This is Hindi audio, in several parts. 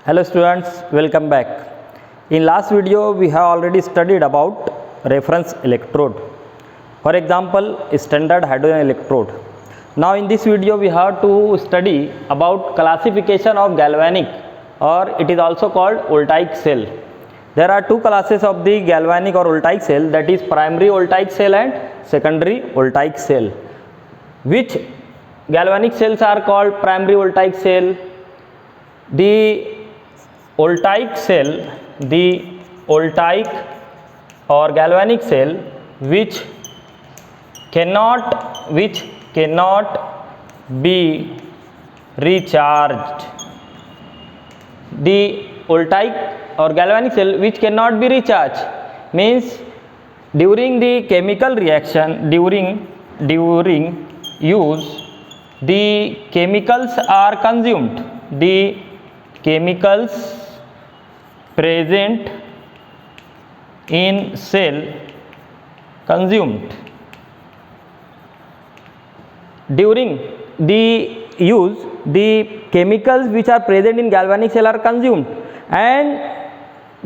Hello students, welcome back. In last video we have already studied about reference electrode. For example, standard hydrogen electrode. Now in this video we have to study about classification of galvanic, or it is also called voltaic cell. There are two classes of the galvanic or voltaic cell, that is primary voltaic cell and secondary voltaic cell. Which galvanic cells are called primary voltaic cell? The voltaic cell, the voltaic or galvanic cell which cannot be recharged. The voltaic or galvanic cell which cannot be recharged means during the chemical reaction, during use, the chemicals are consumed. The chemicals present in cell consumed. During the use, the chemicals which are present in galvanic cell are consumed, and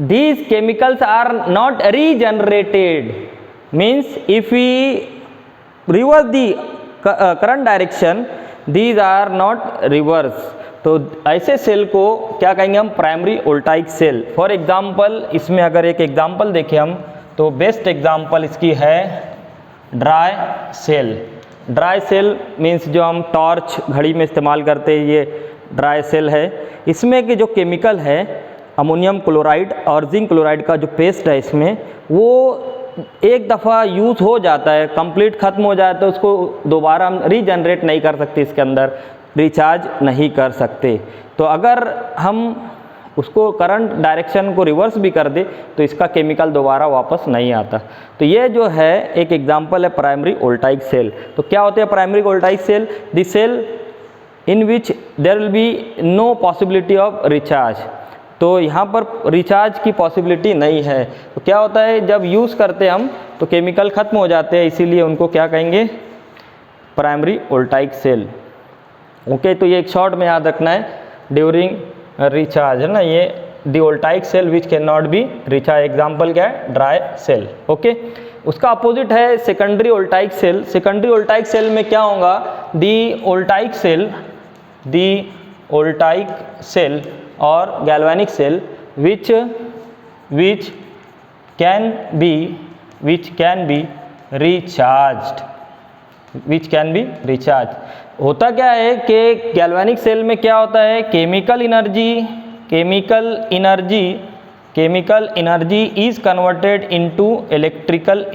these chemicals are not regenerated. Means if we reverse the current direction, these are not reverse. तो ऐसे सेल को क्या कहेंगे हम? Primary voltaic cell. For example इसमें अगर एक एग्जांपल देखें हम, तो बेस्ट एग्जांपल इसकी है dry cell. Dry cell means जो हम टॉर्च घड़ी में इस्तेमाल करते हैं, ये ड्राई सेल है. इसमें के जो केमिकल है अमोनियम क्लोराइड और जिंक क्लोराइड का जो पेस्ट है, इसमें वो एक दफ़ा यूज़ हो जाता है, कंप्लीट ख़त्म हो जाए तो उसको दोबारा हम रीजनरेट नहीं कर सकते, इसके अंदर रिचार्ज नहीं कर सकते. तो अगर हम उसको करंट डायरेक्शन को रिवर्स भी कर दे तो इसका केमिकल दोबारा वापस नहीं आता. तो ये जो है एक एग्जांपल है प्राइमरी वोल्टाइक सेल. तो क्या होते हैं primary voltaic cell? The cell in which there will be no possibility of recharge. तो यहाँ पर रिचार्ज की पॉसिबिलिटी नहीं है. तो क्या होता है, जब यूज़ करते हम तो केमिकल ख़त्म हो जाते हैं, इसीलिए उनको क्या कहेंगे? Primary voltaic cell. ओके, तो ये एक शॉर्ट में याद रखना है, ड्यूरिंग रिचार्ज है ना, ये the voltaic cell which can not be recharge. Example क्या है? Dry cell. ओके, उसका अपोजिट है secondary voltaic cell. Secondary voltaic cell में क्या होगा? दी वोल्टाइक सेल और galvanic cell which can be recharge. होता क्या है कि गैल्वेनिक सेल में क्या होता है? Chemical energy is converted into electrical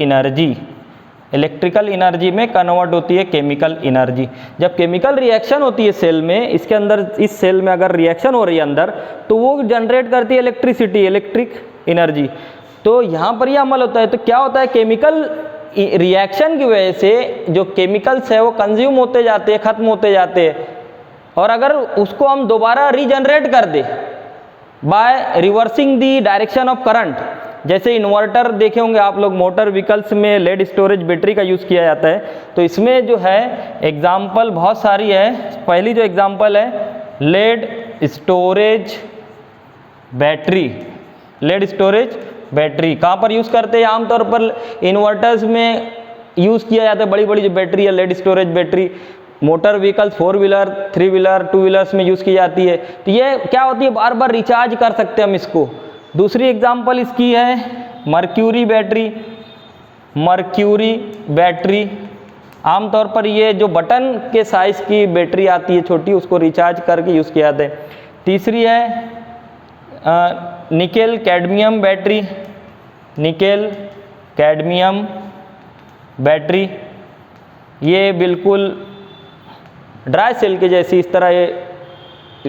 energy में कन्वर्ट होती है केमिकल एनर्जी. जब केमिकल रिएक्शन होती है सेल में, इसके अंदर इस सेल में अगर रिएक्शन हो रही है अंदर, तो वो जनरेट करती है इलेक्ट्रिक एनर्जी. तो यहाँ पर यह अमल होता है. तो क्या होता है? केमिकल रिएक्शन की वजह से जो केमिकल्स है वो कंज्यूम होते जाते हैं, ख़त्म होते जाते हैं, और अगर उसको हम दोबारा रीजनरेट कर दे by reversing the direction of current, जैसे इन्वर्टर देखे होंगे आप लोग, मोटर व्हीकल्स में लेड स्टोरेज बैटरी का यूज़ किया जाता है. तो इसमें जो है एग्जाम्पल बहुत सारी है. पहली जो एग्जाम्पल है लेड स्टोरेज बैटरी. कहाँ पर यूज़ करते हैं? आमतौर पर इन्वर्टर्स में यूज़ किया जाता है. बड़ी बड़ी जो बैटरी है lead storage battery, motor vehicles 4 wheeler 3 wheeler 2 wheelers में यूज़ की जाती है. तो ये क्या होती है? बार बार रिचार्ज कर सकते हैं हम इसको. दूसरी एग्जांपल इसकी है मर्क्यूरी बैटरी. आमतौर पर ये जो बटन के साइज़ की बैटरी आती है छोटी, उसको रिचार्ज करके यूज़ किया जाता है. तीसरी है निकेल कैडमियम बैटरी. ये बिल्कुल ड्राई सेल के जैसी, इस तरह ये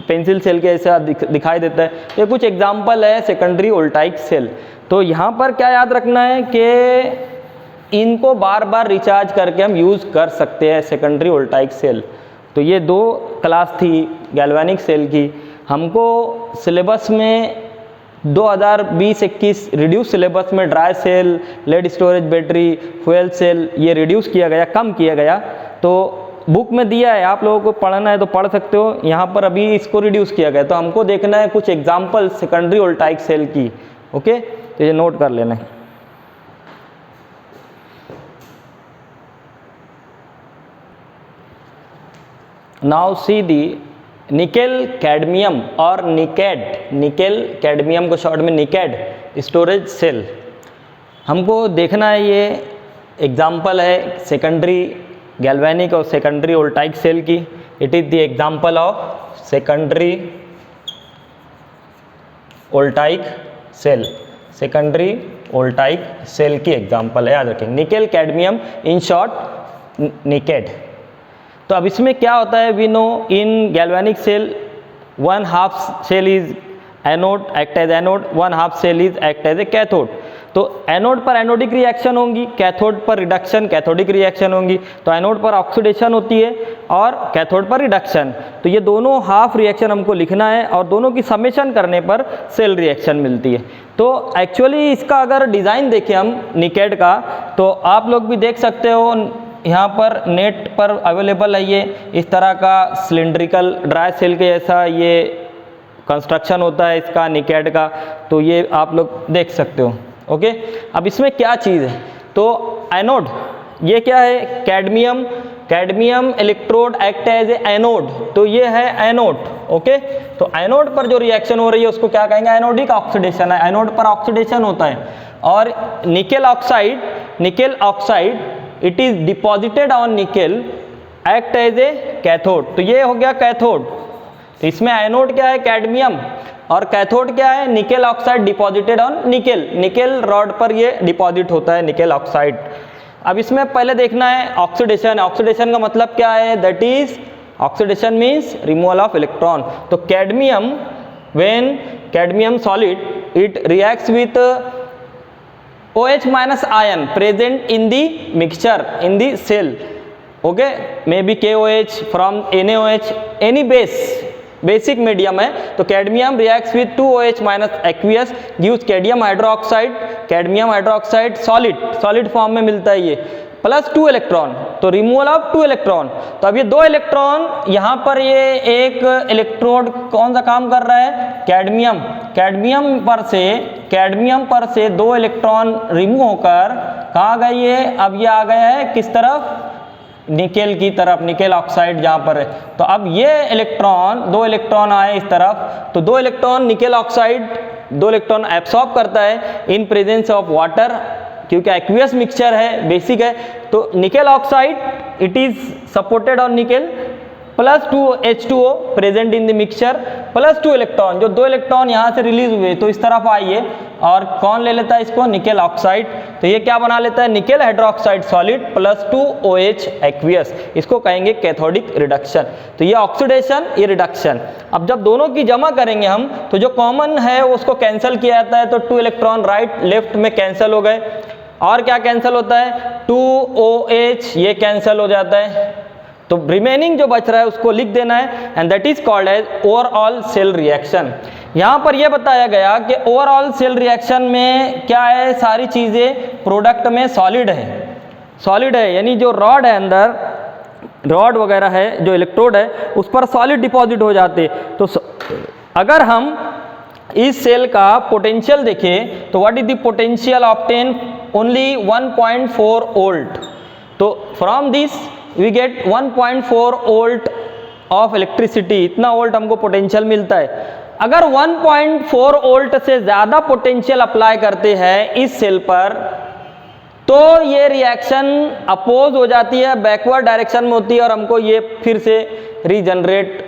पेंसिल सेल के जैसा दिखाई देता है. ये कुछ एग्जांपल है सेकेंडरी वोल्टाइक सेल. तो यहाँ पर क्या याद रखना है कि इनको बार बार रिचार्ज करके हम यूज़ कर सकते हैं सेकेंडरी वोल्टाइक सेल. तो ये दो क्लास थी गैल्वेनिक सेल की. हमको सिलेबस में 2020-21 रिड्यूस सिलेबस में dry cell, lead storage battery, fuel cell ये रिड्यूस किया गया, कम किया गया. तो बुक में दिया है, आप लोगों को पढ़ना है तो पढ़ सकते हो। यहाँ पर अभी इसको रिड्यूस किया गया, तो हमको देखना है कुछ एग्जाम्पल सेकेंडरी वोल्टाइक सेल की। ओके, तो ये नोट कर लेना है। नाउ सी दी निकेल कैडमियम और निकेड, निकेल कैडमियम को शॉर्ट में निकेड स्टोरेज सेल। हमको देखना है, ये एग्जाम्पल है सेकेंडरी गैल्वेनिक और सेकेंडरी वोल्टाइक सेल की। It is the example of secondary voltaic cell, secondary voltaic cell की एग्जाम्पल है, याद रखेंगे। Nickel cadmium in short nicad. तो अब इसमें क्या होता है, we know in galvanic cell 1/2 cell is anode, act as anode, 1/2 cell is act as a cathode. तो एनोड पर एनोडिक रिएक्शन होंगी, कैथोड पर रिडक्शन कैथोडिक रिएक्शन होंगी। तो एनोड पर ऑक्सीडेशन होती है और कैथोड पर रिडक्शन। तो ये दोनों हाफ रिएक्शन हमको लिखना है और दोनों की समेशन करने पर सेल रिएक्शन मिलती है। तो एक्चुअली इसका अगर डिज़ाइन देखें हम निकेड का, तो आप लोग भी देख सकते हो, यहाँ पर नेट पर अवेलेबल है। ये इस तरह का सिलिंड्रिकल ड्राई सेल के जैसा ये कंस्ट्रक्शन होता है इसका निकेड का, तो ये आप लोग देख सकते हो। ओके, अब इसमें क्या चीज़ है, तो एनोड, ये क्या है, cadmium, cadmium electrode act as a anode, तो ये है एनोड। ओके, तो एनोड पर जो रिएक्शन हो रही है उसको क्या कहेंगे, एनोडिक ऑक्सीडेशन है, एनोड पर ऑक्सीडेशन होता है। और nickel oxide, nickel oxide it is deposited on nickel act as a cathode, तो ये हो गया कैथोड। तो इसमें एनोड क्या है, कैडमियम, और कैथोड क्या है, nickel oxide deposited on nickel, nickel rod पर ये डिपॉजिट होता है निकेल ऑक्साइड। अब इसमें पहले देखना है ऑक्सीडेशन, ऑक्सीडेशन का मतलब क्या है, that is oxidation means removal of electron. तो cadmium, when cadmium solid it reacts with OH minus ion present in the mixture in the cell, okay, maybe KOH from NaOH, any base, basic medium है। तो cadmium reacts with 2OH minus aqueous gives cadmium hydroxide, cadmium hydroxide solid, solid form में मिलता है ये, प्लस 2 इलेक्ट्रॉन, तो रिमूवल ऑफ 2 इलेक्ट्रॉन। तो अब ये 2 इलेक्ट्रॉन यहाँ पर, ये एक इलेक्ट्रोड कौन सा काम कर रहा है, कैडमियम, कैडमियम पर से 2 इलेक्ट्रॉन रिमूव होकर कहाँ गए ये, अब ये आ गया है किस तरफ, निकेल की तरफ, निकेल ऑक्साइड जहाँ पर है। तो अब ये इलेक्ट्रॉन, 2 इलेक्ट्रॉन आए इस तरफ, तो 2 electron nickel oxide 2 electron absorb करता है इन प्रेजेंस ऑफ वाटर, क्योंकि एक्वियस मिक्सचर है, बेसिक है। तो nickel oxide it is supported on nickel, plus 2 H2O present in the mixture, plus 2 electron, जो 2 इलेक्ट्रॉन यहाँ से रिलीज हुए तो इस तरफ आइए, और कौन ले लेता है इसको, निकेल ऑक्साइड। तो ये क्या बना लेता है, nickel hydroxide solid plus 2 OH aqueous, इसको कहेंगे कैथोडिक रिडक्शन। तो ये ऑक्सीडेशन, ये रिडक्शन। अब जब दोनों की जमा करेंगे हम, तो जो कॉमन है उसको कैंसिल किया जाता है, तो 2 इलेक्ट्रॉन राइट लेफ्ट में कैंसिल हो गए। और क्या कैंसिल होता है, 2OH ये कैंसिल हो जाता है, तो रिमेनिंग जो बच रहा है उसको लिख देना है, and that is called as overall cell reaction. यहाँ पर यह बताया गया कि ओवरऑल सेल रिएक्शन में क्या है, सारी चीज़ें प्रोडक्ट में सॉलिड है, सॉलिड है, यानी जो रॉड है अंदर, रॉड वगैरह है, जो इलेक्ट्रोड है उस पर सॉलिड डिपॉजिट हो जाते। तो अगर हम इस सेल का पोटेंशियल देखें, तो what is the potential obtain, only 1.4 volt. तो from this we get 1.4 volt of electricity, इतना वोल्ट हमको पोटेंशियल मिलता है। अगर 1.4 वोल्ट से ज़्यादा पोटेंशियल अप्लाई करते हैं इस सेल पर, तो ये रिएक्शन अपोज हो जाती है, बैकवर्ड डायरेक्शन में होती है, और हमको ये फिर से रीजनरेट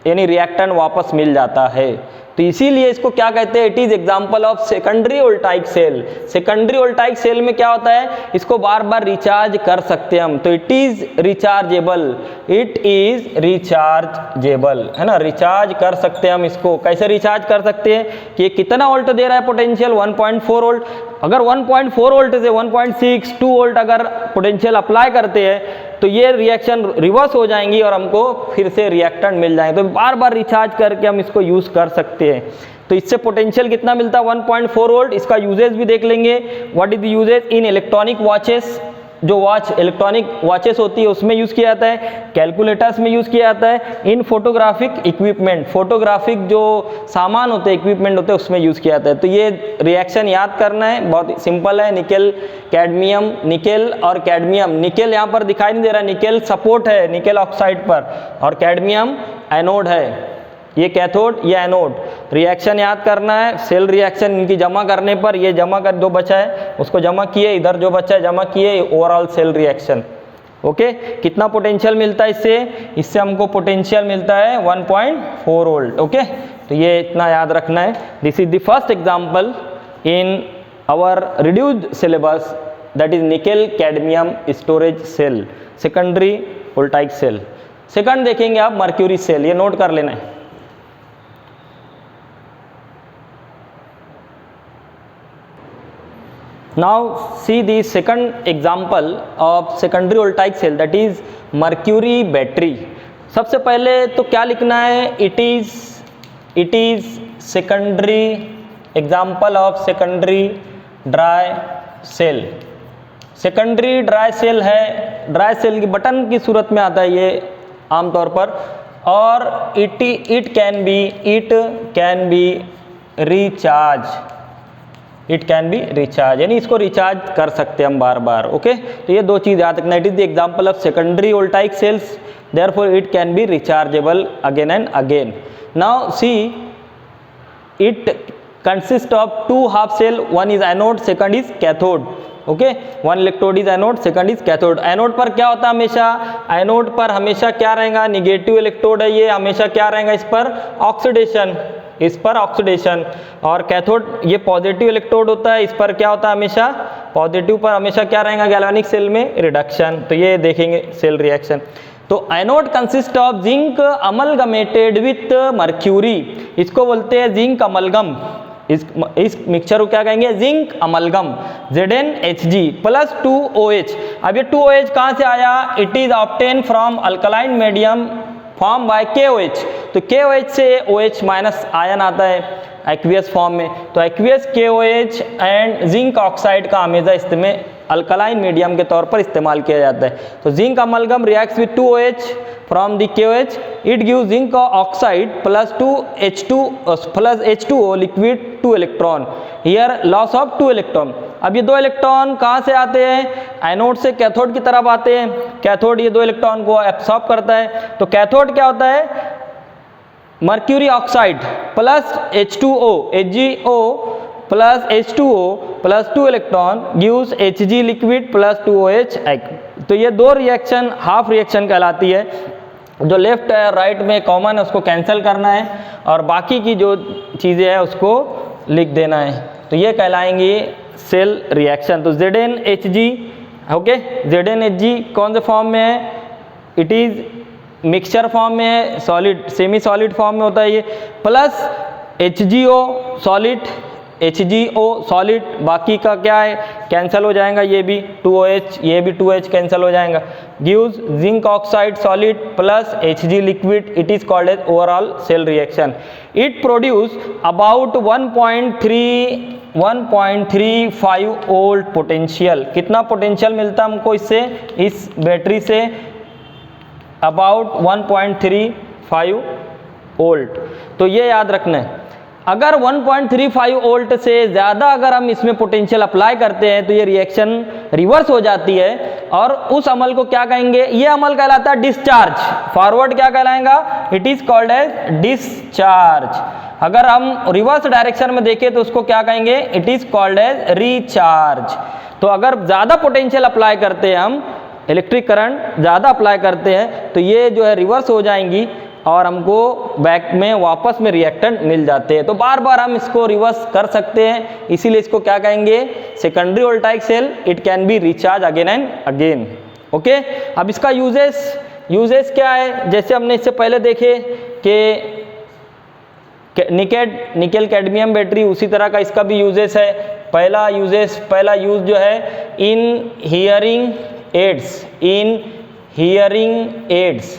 यानी रिएक्टेंट वापस मिल जाता है। तो इसीलिए इसको क्या कहते हैं, it is example of secondary voltaic cell. Secondary voltaic cell में क्या होता है, इसको बार बार रिचार्ज कर सकते हैं हम, तो it is rechargeable, it is rechargeable, है ना, रिचार्ज कर सकते हैं हम इसको। कैसे रिचार्ज कर सकते हैं कि ये कितना वोल्ट दे रहा है पोटेंशियल, 1.4 वोल्ट। अगर 1.4 वोल्ट से 1.6 2 वोल्ट अगर पोटेंशियल अप्लाई करते हैं, तो ये रिएक्शन रिवर्स हो जाएंगी और हमको फिर से रिएक्टेंट मिल जाएंगे। तो बार बार रिचार्ज करके हम इसको यूज़ कर सकते हैं। तो इससे पोटेंशियल कितना मिलता है, 1.4 वोल्ट। इसका यूजेज भी देख लेंगे, what is the usages in electronic watches, जो वॉच इलेक्ट्रॉनिक वॉचेस होती है उसमें यूज़ किया जाता है, कैलकुलेटर्स में यूज़ किया जाता है, इन फोटोग्राफिक इक्विपमेंट, फोटोग्राफिक जो सामान होते हैं, इक्विपमेंट होते हैं, उसमें यूज़ किया जाता है। तो ये रिएक्शन याद करना है, बहुत सिंपल है। निकेल कैडमियम, निकेल और कैडमियम, निकेल यहाँ पर दिखाई नहीं दे रहा, निकेल सपोर्ट है निकेल ऑक्साइड पर, और कैडमियम एनोड है, ये कैथोड ये एनोड। रिएक्शन याद करना है, सेल रिएक्शन इनकी जमा करने पर, ये जमा कर जो बचा है उसको जमा किए, इधर जो बचा है जमा किए, ओवरऑल सेल रिएक्शन। ओके, कितना पोटेंशियल मिलता है इससे? इससे हमको पोटेंशियल मिलता है 1.4 वोल्ट। ओके, तो ये इतना याद रखना है। This is the first example in our reduced syllabus, that is nickel cadmium storage cell, secondary voltaic cell. Second देखेंगे आप मर्क्यूरी सेल, ये नोट कर लेना है। Now see the second example of secondary voltaic cell, that is mercury battery। सबसे पहले तो क्या लिखना है? it is secondary example of secondary dry cell। Secondary dry cell है, ड्राई सेल की बटन की सूरत में आता है ये आमतौर पर, और it can be recharge, it can be recharge, यानी इसको रिचार्ज कर सकते हैं हम बार बार। ओके, तो ये दो चीज़ याद रखना। It is the example of secondary voltaic cells, therefore it can be rechargeable again and again. Now see, it consist of two half cell, one is anode, second is cathode. Okay, one electrode is anode, second is cathode. Anode पर क्या होता है हमेशा? एनोड पर हमेशा क्या रहेगा? निगेटिव इलेक्ट्रोड है ये, हमेशा क्या रहेगा इस पर? ऑक्सीडेशन, इस पर ऑक्सीडेशन। और कैथोड ये पॉजिटिव इलेक्ट्रोड होता है, इस पर क्या होता है? हमेशा पॉजिटिव पर हमेशा क्या रहेगा गैल्वेनिक सेल में? रिडक्शन। तो ये देखेंगे सेल रिएक्शन। तो anode consist of zinc amalgamated with mercury, इसको बोलते हैं जिंक अमलगम। इस मिक्सचर को क्या कहेंगे? Zinc amalgam, ZnHg plus 2OH। अब ये 2OH कहाँ से आया? It is obtain from alkaline medium form by KOH। तो KOH से OH माइनस आयन आता है एक्वियस फॉर्म में, तो aqueous KOH and zinc oxide का हमेशा इस्तेमाल अल्कलाइन मीडियम के तौर पर इस्तेमाल किया जाता है। तो zinc amalgam reacts with 2OH from the KOH, it gives zinc oxide plus H2O liquid 2 electron, here loss of 2 electron. अब ये 2 इलेक्ट्रॉन कहाँ से आते हैं? एनोड से कैथोड की तरफ आते हैं। कैथोड ये 2 इलेक्ट्रॉन को एब्सॉर्ब करता है। तो कैथोड क्या होता है? Mercury oxide plus H2O, HgO plus H2O plus 2 electron gives Hg liquid plus 2OH। तो ये दो रिएक्शन हाफ रिएक्शन कहलाती है। जो लेफ्ट है राइट में कॉमन है उसको कैंसिल करना है, और बाकी की जो चीज़ें हैं उसको लिख देना है। तो ये कहलाएंगी सेल रिएक्शन। तो ZnHg, ओके, ZnHg कौन से फॉर्म में है? इट इज़ मिक्सचर फॉर्म में है, सॉलिड सेमी सॉलिड फॉर्म में होता है ये, plus HgO solid, HgO solid, बाकी का क्या है? कैंसिल हो जाएगा, ये भी 2OH, ये भी 2H कैंसिल हो जाएगा, gives zinc oxide solid plus Hg liquid. It is called as overall cell reaction. It produce about 1.35 volt potential. कितना पोटेंशियल मिलता है हमको इससे, इस बैटरी से? About 1.35 volt. तो ये याद रखना है, अगर 1.35 वोल्ट से ज़्यादा अगर हम इसमें पोटेंशियल अप्लाई करते हैं तो ये रिएक्शन रिवर्स हो जाती है, और उस अमल को क्या कहेंगे? ये अमल कहलाता है डिस्चार्ज। फॉरवर्ड क्या कहलाएगा? It is called as discharge. अगर हम रिवर्स डायरेक्शन में देखें तो उसको क्या कहेंगे? It is called as recharge. तो अगर ज़्यादा पोटेंशियल अप्लाई करते हैं हम, इलेक्ट्रिक करंट ज़्यादा अप्लाई करते हैं, तो ये जो है रिवर्स हो जाएंगी और हमको बैक में वापस में रिएक्टेंट मिल जाते हैं। तो बार बार हम इसको रिवर्स कर सकते हैं, इसीलिए इसको क्या कहेंगे? Secondary voltaic cell. It can be recharge again and again. Okay, अब इसका यूजेस क्या है? जैसे हमने इससे पहले देखे कि निकेल कैडमियम बैटरी, उसी तरह का इसका भी यूजेस है। पहला यूज जो है in hearing aids,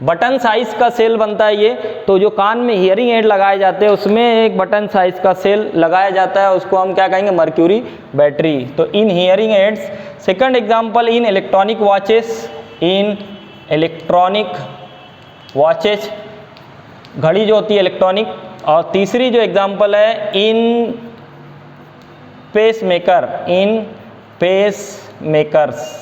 button size का सेल बनता है ये। तो जो कान में हियरिंग एड लगाए जाते हैं उसमें एक बटन साइज का सेल लगाया जाता है, उसको हम क्या कहेंगे, मर्क्यूरी बैटरी। तो in hearing aids. Second example in electronic watches, in electronic watches, घड़ी जो होती है इलेक्ट्रॉनिक। और तीसरी जो एग्जांपल है इन पेस मेकर, इन पेस मेकर्स।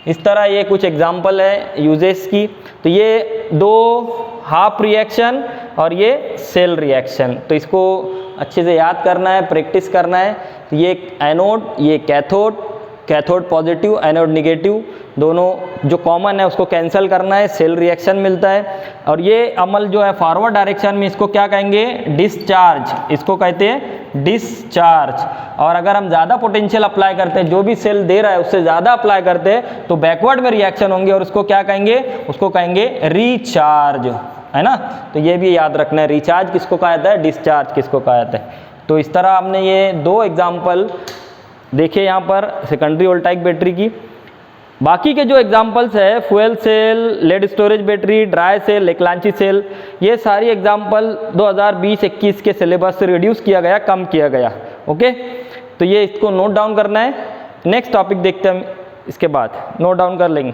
इस तरह ये कुछ एग्जांपल है यूजेस की। तो ये दो हाफ रिएक्शन और ये सेल रिएक्शन, तो इसको अच्छे से याद करना है, प्रैक्टिस करना है। तो ये एनोड, ये cathode, cathode positive anode negative, दोनों जो कॉमन है उसको कैंसिल करना है, सेल रिएक्शन मिलता है। और ये अमल जो है फॉरवर्ड डायरेक्शन में, इसको क्या कहेंगे, डिस्चार्ज, इसको कहते हैं डिस्चार्ज। और अगर हम ज़्यादा पोटेंशियल अप्लाई करते हैं, जो भी सेल दे रहा है उससे ज़्यादा अप्लाई करते हैं, तो बैकवर्ड में रिएक्शन होंगे और उसको क्या कहेंगे, उसको कहेंगे रिचार्ज, है ना। तो ये भी याद रखना है, रिचार्ज किसको कहा जाता है, डिस्चार्ज किसको कहा जाता है। तो इस तरह हमने ये दो एग्जाम्पल देखे यहाँ पर सेकेंडरी वोल्टाइक बैटरी की। बाकी के जो एग्जाम्पल्स है, fuel cell, lead storage battery, dry cell, Leclanche cell, ये सारी एग्जाम्पल 2020-21 के सिलेबस से रिड्यूस किया गया, कम किया गया। ओके, तो ये इसको नोट डाउन करना है। नेक्स्ट टॉपिक देखते हैं हम, इसके बाद नोट डाउन कर लेंगे।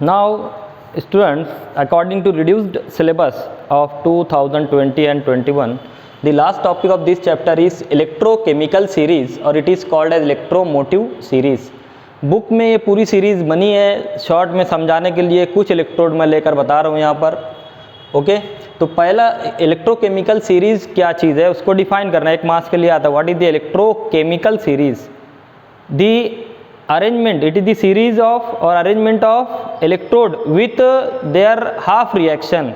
Now students, according to reduced syllabus of 2020 and 21, the last topic of this chapter is electrochemical series or it is called as electromotive series. Book में ये पूरी सीरीज़ बनी है, शॉर्ट में समझाने के लिए कुछ इलेक्ट्रोड मैं लेकर बता रहा हूँ यहाँ पर। ओके, तो पहला इलेक्ट्रोकेमिकल सीरीज़ क्या चीज़ है उसको डिफाइन करना है, एक मार्क्स के लिए आता है। What is the electrochemical series? The arrangement, it is the series of or arrangement of electrode with their half reaction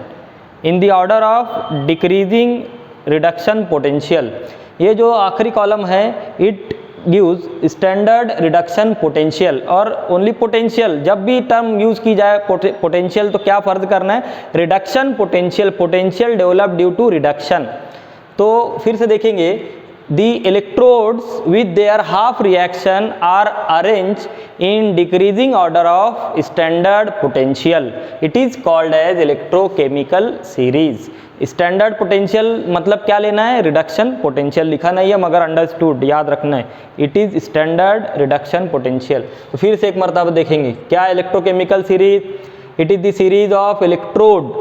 in the order of decreasing reduction potential. ये जो आखिरी कॉलम है, it gives standard reduction potential और only potential। जब भी टर्म यूज की जाए potential तो क्या फर्ज करना है, reduction potential, potential developed due to reduction। तो फिर से देखेंगे, the electrodes with their half reaction are arranged in decreasing order of standard potential. It is called as electrochemical series. Standard potential मतलब क्या लेना है, रिडक्शन पोटेंशियल लिखा नहीं है मगर अंडरस्टूड याद रखना है, it is standard reduction potential. तो फिर से एक मरतबा देखेंगे क्या electrochemical series, it is the series of electrode,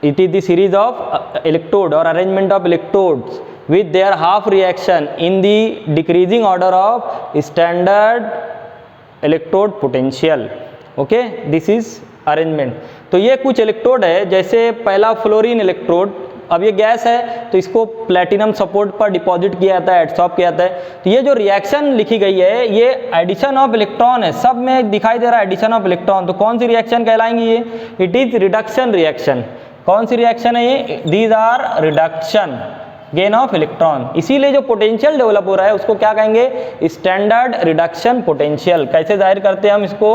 it is the series of electrode or arrangement of electrodes with their half reaction in the decreasing order of standard electrode potential. okay, this is arrangement। तो ये कुछ इलेक्ट्रोड है, जैसे पहला फ्लोरीन इलेक्ट्रोड, अब ये गैस है तो इसको प्लेटिनम सपोर्ट पर डिपॉजिट किया जाता है, एडसॉर्ब किया जाता है। तो ये जो रिएक्शन लिखी गई है ये एडिशन ऑफ इलेक्ट्रॉन है, सब में दिखाई दे रहा है एडिशन ऑफ इलेक्ट्रॉन। तो कौन सी रिएक्शन कहलाएंगी ये, इट इज रिडक्शन रिएक्शन। कौन सी रिएक्शन है ये, these are reduction gain of electron. इसीलिए जो पोटेंशियल डेवलप हो रहा है उसको क्या कहेंगे, स्टैंडर्ड रिडक्शन पोटेंशियल। कैसे जाहिर करते हैं हम इसको,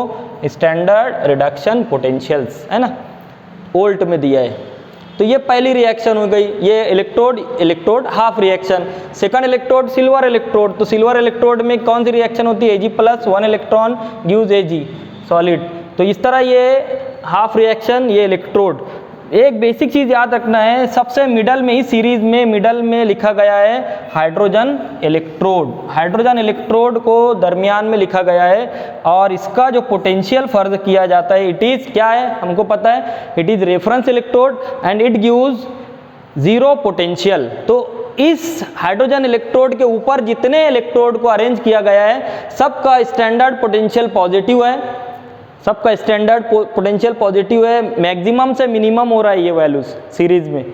स्टैंडर्ड रिडक्शन पोटेंशियल्स, है ना, वोल्ट में दिया है। तो ये पहली रिएक्शन हो गई, ये electrode half reaction. Second electrode silver electrode, तो सिल्वर इलेक्ट्रोड में कौन सी रिएक्शन होती है, Ag+ 1 electron gives Ag solid. तो इस तरह ये हाफ रिएक्शन, ये इलेक्ट्रोड। एक बेसिक चीज़ याद रखना है, सबसे मिडल में ही सीरीज में मिडल में लिखा गया है हाइड्रोजन इलेक्ट्रोड। हाइड्रोजन इलेक्ट्रोड को दरमियान में लिखा गया है और इसका जो पोटेंशियल फर्ज किया जाता है, इट इज़ क्या है हमको पता है, it is reference electrode and it gives zero potential. तो इस हाइड्रोजन इलेक्ट्रोड के ऊपर जितने इलेक्ट्रोड को अरेंज किया गया है सबका स्टैंडर्ड पोटेंशियल पॉजिटिव है, सबका स्टैंडर्ड पोटेंशियल पॉजिटिव है, मैक्सिमम से मिनिमम हो रहा है ये वैल्यूज सीरीज में।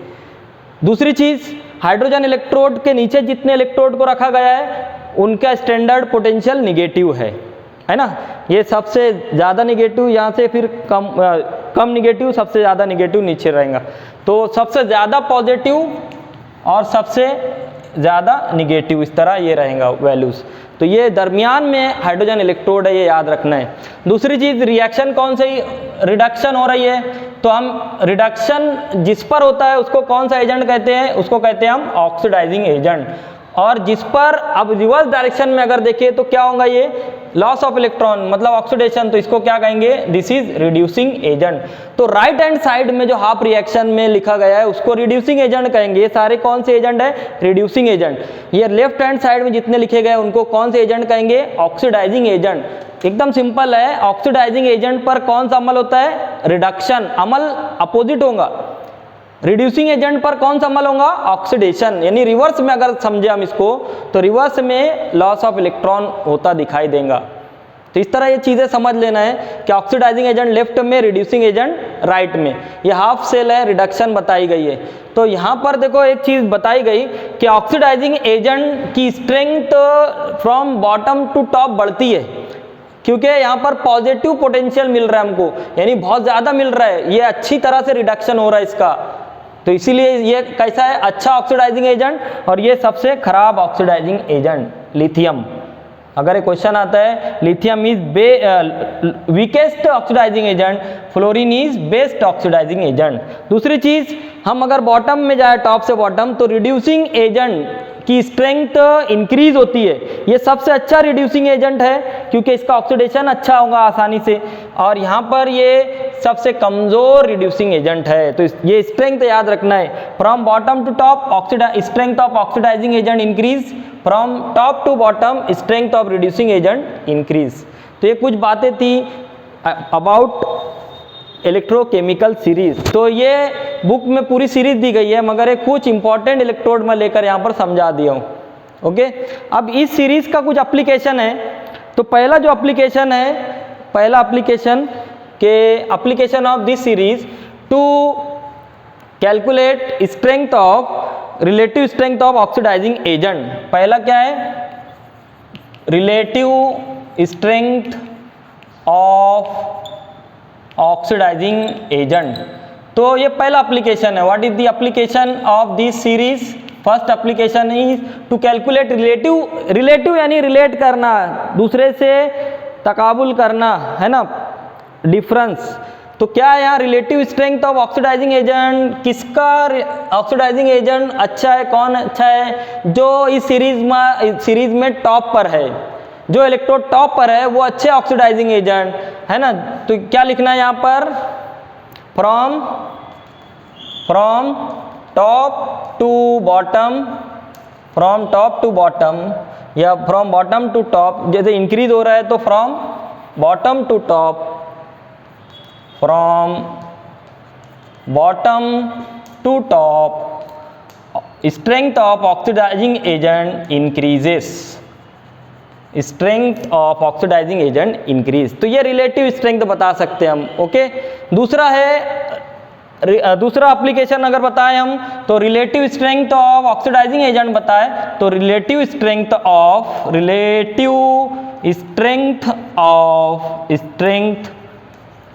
दूसरी चीज़, हाइड्रोजन इलेक्ट्रोड के नीचे जितने इलेक्ट्रोड को रखा गया है उनका स्टैंडर्ड पोटेंशियल निगेटिव है ना। ये सबसे ज़्यादा निगेटिव यहाँ से फिर कम निगेटिव, सबसे ज़्यादा निगेटिव नीचे रहेगा। तो सबसे ज़्यादा पॉजिटिव और सबसे ज़्यादा निगेटिव, इस तरह ये रहेगा वैल्यूज़। तो ये दरमियान में हाइड्रोजन इलेक्ट्रोड है, ये याद रखना है। दूसरी चीज़, रिएक्शन कौन सी रिडक्शन हो रही है, तो हम रिडक्शन जिस पर होता है उसको कौन सा एजेंट कहते हैं, उसको कहते हैं हम ऑक्सीडाइजिंग एजेंट। और जिस पर अब रिवर्स डायरेक्शन में अगर देखिए तो क्या होगा, ये लॉस ऑफ इलेक्ट्रॉन मतलब ऑक्सीडेशन, तो इसको क्या कहेंगे, दिस इज रिड्यूसिंग एजेंट। तो राइट हैंड साइड में जो हाफ रिएक्शन में लिखा गया है उसको रिड्यूसिंग एजेंट कहेंगे। ये सारे कौन से एजेंट है, रिड्यूसिंग एजेंट। ये लेफ्ट हैंड साइड में जितने लिखे गए उनको कौन से एजेंट कहेंगे, ऑक्सीडाइजिंग एजेंट। एकदम सिंपल है, ऑक्सीडाइजिंग एजेंट पर कौन सा अमल होता है, रिडक्शन। अमल अपोजिट होगा, रिड्यूसिंग एजेंट पर कौन सा अमल होगा, ऑक्सीडेशन। यानी रिवर्स में अगर समझे हम इसको तो रिवर्स में लॉस ऑफ इलेक्ट्रॉन होता दिखाई देगा। तो इस तरह ये चीज़ें समझ लेना है कि ऑक्सीडाइजिंग एजेंट लेफ्ट में, रिड्यूसिंग एजेंट राइट में। ये हाफ सेल है, रिडक्शन बताई गई है। तो यहाँ पर देखो एक चीज़ बताई गई कि ऑक्सीडाइजिंग एजेंट की strength from bottom to top बढ़ती है, क्योंकि यहाँ पर पॉजिटिव पोटेंशियल मिल रहा है हमको, यानी बहुत ज़्यादा मिल रहा है, ये अच्छी तरह से रिडक्शन हो रहा है इसका। तो इसीलिए ये कैसा है, अच्छा ऑक्सीडाइजिंग एजेंट, और ये सबसे खराब ऑक्सीडाइजिंग एजेंट लिथियम। अगर एक क्वेश्चन आता है lithium is weakest oxidising agent, fluorine is best oxidising agent. दूसरी चीज, हम अगर बॉटम में जाए, टॉप से बॉटम, तो रिड्यूसिंग एजेंट की स्ट्रेंथ इंक्रीज होती है। ये सबसे अच्छा रिड्यूसिंग एजेंट है क्योंकि इसका ऑक्सीडेशन अच्छा होगा आसानी से, और यहाँ पर ये सबसे कमजोर रिड्यूसिंग एजेंट है। तो ये स्ट्रेंथ याद रखना है, from bottom to top strength of oxidising agent increase, from top to bottom strength of reducing agent increase. तो ये कुछ बातें थी अबाउट इलेक्ट्रोकेमिकल सीरीज। तो ये बुक में पूरी सीरीज दी गई है, मगर एक कुछ इंपॉर्टेंट इलेक्ट्रोड में लेकर यहाँ पर समझा दिया हूँ। ओके, अब इस सीरीज का कुछ एप्लीकेशन है। तो पहला जो एप्लीकेशन है, पहला एप्लीकेशन के application of this series to calculate strength of relative strength of oxidising agent. पहला क्या है, relative strength of oxidising agent. तो ये पहला एप्लीकेशन है। What is the application of this series? First application is to calculate relative यानी रिलेट करना, दूसरे से तकाबुल करना, है ना, डिफरेंस। तो क्या है यहाँ relative strength of oxidising agent, किसका ऑक्सीडाइजिंग एजेंट अच्छा है, कौन अच्छा है, जो इस सीरीज में टॉप पर है, जो इलेक्ट्रोड टॉप पर है वो अच्छे ऑक्सीडाइजिंग एजेंट है ना। तो क्या लिखना है यहाँ पर, from top to bottom, from top to bottom या फ्रॉम बॉटम टू टॉप, जैसे इंक्रीज हो रहा है तो from bottom to top, from bottom to top strength of oxidising agent increases, strength of oxidising agent increase. तो ये रिलेटिव स्ट्रेंथ बता सकते हैं हम। ओके, दूसरा है, दूसरा एप्लीकेशन अगर बताएं हम तो relative strength of oxidising agent बताए तो relative strength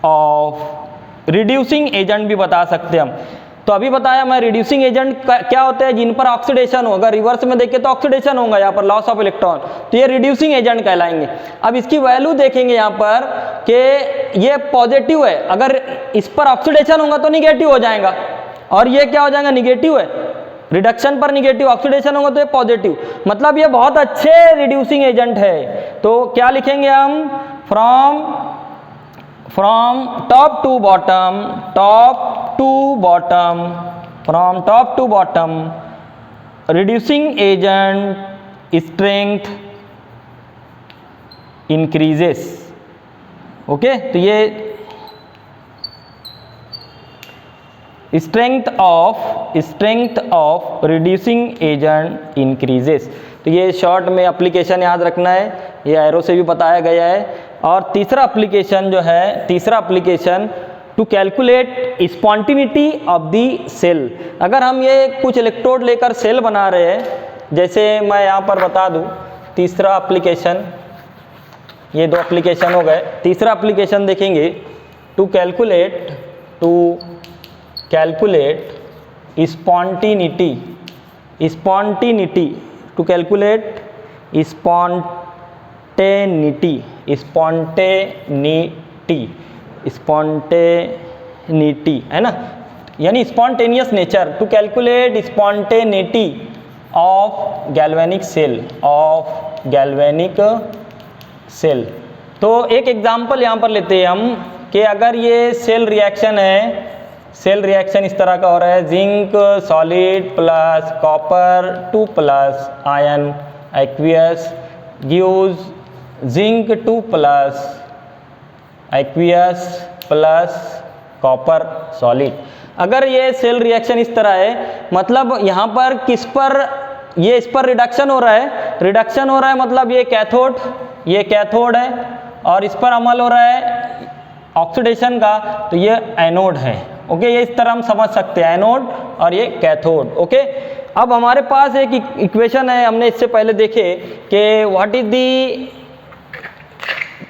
of reducing agent भी बता सकते हैं हम। तो अभी बताया मैं रिड्यूसिंग एजेंट क्या होते हैं, जिन पर ऑक्सीडेशन होगा, रिवर्स में देखें तो ऑक्सीडेशन होगा, यहाँ पर लॉस ऑफ इलेक्ट्रॉन, तो ये रिड्यूसिंग एजेंट कहलाएंगे। अब इसकी वैल्यू देखेंगे यहाँ पर कि ये पॉजिटिव है, अगर इस पर ऑक्सीडेशन होगा तो निगेटिव हो जाएगा, और ये क्या हो जाएगा, निगेटिव है, रिडक्शन पर निगेटिव, ऑक्सीडेशन होगा तो ये पॉजिटिव, मतलब ये बहुत अच्छे रिड्यूसिंग एजेंट है। तो क्या लिखेंगे हम, from top to bottom, from top to bottom reducing agent strength increases. Okay, तो ये strength of reducing agent increases. तो ये शॉर्ट में एप्लीकेशन याद रखना है, ये एरो से भी बताया गया है। और तीसरा एप्लीकेशन जो है, तीसरा application to calculate spontaneity of the cell. अगर हम ये कुछ इलेक्ट्रोड लेकर सेल बना रहे हैं, जैसे मैं यहाँ पर बता दूँ, तीसरा एप्लीकेशन, ये दो एप्लीकेशन हो गए, तीसरा एप्लीकेशन देखेंगे to calculate spontaneity, to calculate spontaneity है ना, यानी spontaneous nature, to calculate spontaneity of galvanic cell, of galvanic cell. तो एक एग्जांपल यहाँ पर लेते हैं हम कि अगर ये सेल रिएक्शन है, सेल रिएक्शन इस तरह का हो रहा है, zinc solid plus copper 2 plus ion aqueous gives zinc 2 plus aqueous plus copper solid. अगर ये सेल रिएक्शन इस तरह है, मतलब यहाँ पर किस पर, ये इस पर रिडक्शन हो रहा है, रिडक्शन हो रहा है मतलब ये कैथोड है, और इस पर अमल हो रहा है ऑक्सीडेशन का, तो ये एनोड है। ओके, ये इस तरह हम समझ सकते हैं, एनोड और ये कैथोड। ओके, अब हमारे पास एक इक्वेशन है, हमने इससे पहले देखे कि what is the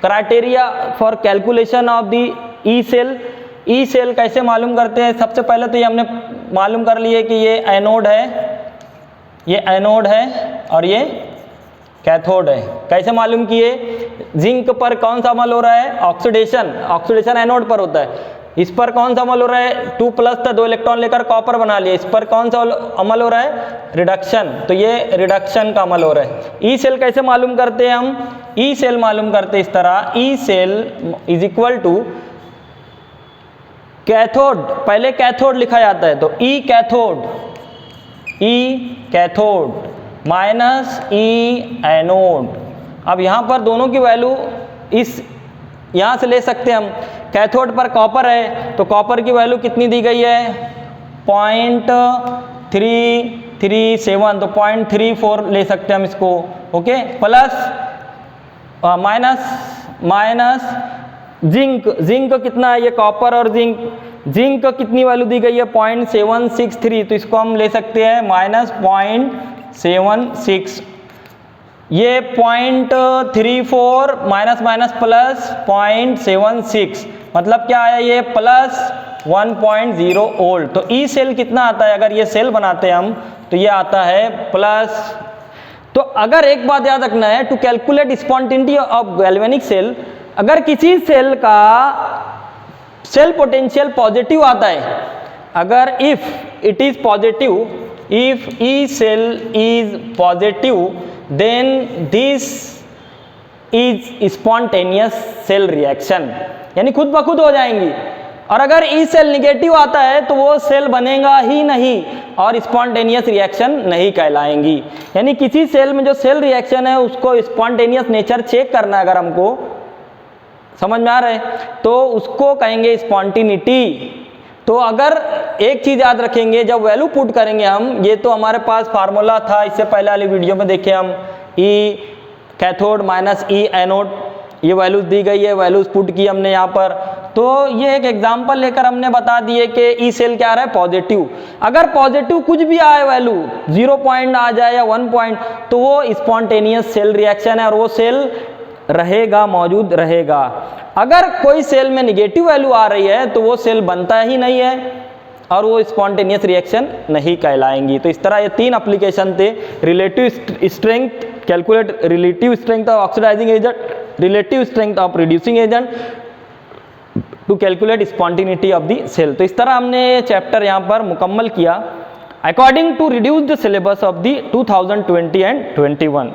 criteria for calculation of the E cell. E cell कैसे मालूम करते हैं? सबसे पहले तो ये हमने मालूम कर लिए कि ये एनोड है, ये एनोड है और ये कैथोड है। कैसे मालूम किए? जिंक पर कौन सा अमल हो रहा है? ऑक्सीडेशन, ऑक्सीडेशन एनोड पर होता है। इस पर कौन सा अमल हो रहा है? 2 प्लस था, 2 इलेक्ट्रॉन लेकर कॉपर बना लिया। इस पर कौन सा अमल हो रहा है? रिडक्शन, तो ये रिडक्शन का अमल हो रहा है। ई सेल कैसे मालूम करते हैं हम? ई सेल मालूम करते इस तरह, E cell is equal to cathode, पहले कैथोड लिखा जाता है, तो E cathode minus E anode. अब यहाँ पर दोनों की वैल्यू इस यहाँ से ले सकते हैं हम। कैथोड पर कॉपर है, तो कॉपर की वैल्यू कितनी दी गई है? 0.337, तो 0.34 ले सकते हैं हम इसको। ओके, प्लस माइनस जिंक कितना है? ये कॉपर और जिंक कितनी वैल्यू दी गई है? 0.763, तो इसको हम ले सकते हैं माइनस 0.76। ये 0.34 माइनस प्लस 0.76, मतलब क्या आया? ये प्लस 1.0 वोल्ट। तो ई सेल कितना आता है? अगर ये सेल बनाते हैं हम तो ये आता है प्लस। तो अगर एक बात याद रखना है, to calculate spontaneity of galvanic cell, अगर किसी सेल का सेल पोटेंशियल पॉजिटिव आता है, अगर if it is positive, if E cell is positive, then this is spontaneous cell reaction, यानी खुद ब खुद हो जाएंगी। और अगर ई सेल निगेटिव आता है तो वो सेल बनेगा ही नहीं और स्पॉन्टेनियस रिएक्शन नहीं कहलाएंगी। यानी किसी सेल में जो सेल रिएक्शन है उसको स्पॉन्टेनियस नेचर चेक करना है, अगर हमको समझ में आ रहा है तो उसको कहेंगे स्पॉन्टिनिटी। तो अगर एक चीज़ याद रखेंगे, जब वैल्यू पुट करेंगे हम, ये तो हमारे पास फार्मूला था, इससे पहले वाली वीडियो में देखे हम, ई कैथोड माइनस ई एनोड, ये वैल्यूज दी गई है, वैल्यूज पुट की हमने यहाँ पर। तो ये एक एग्जांपल लेकर हमने बता दिए कि ई सेल क्या आ रहा है? पॉजिटिव। अगर पॉजिटिव कुछ भी आए वैल्यू, 0 पॉइंट आ जाए या 1 पॉइंट, तो वो स्पॉन्टेनियस सेल रिएक्शन है और वो सेल रहेगा, मौजूद रहेगा। अगर कोई सेल में निगेटिव वैल्यू आ रही है तो वो सेल बनता ही नहीं है और वो स्पॉन्टेनियस रिएक्शन नहीं कहलाएंगी। तो इस तरह ये 3 एप्लीकेशन थे, relative strength, calculate relative strength of oxidising agent, relative strength of reducing agent, to calculate spontaneity of the cell. तो इस तरह हमने चैप्टर यहाँ पर मुकम्मल किया according to reduce the syllabus of the 2020 and 21।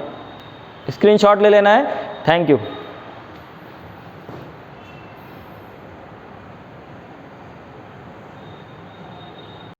Screenshot ले लेना है। Thank you.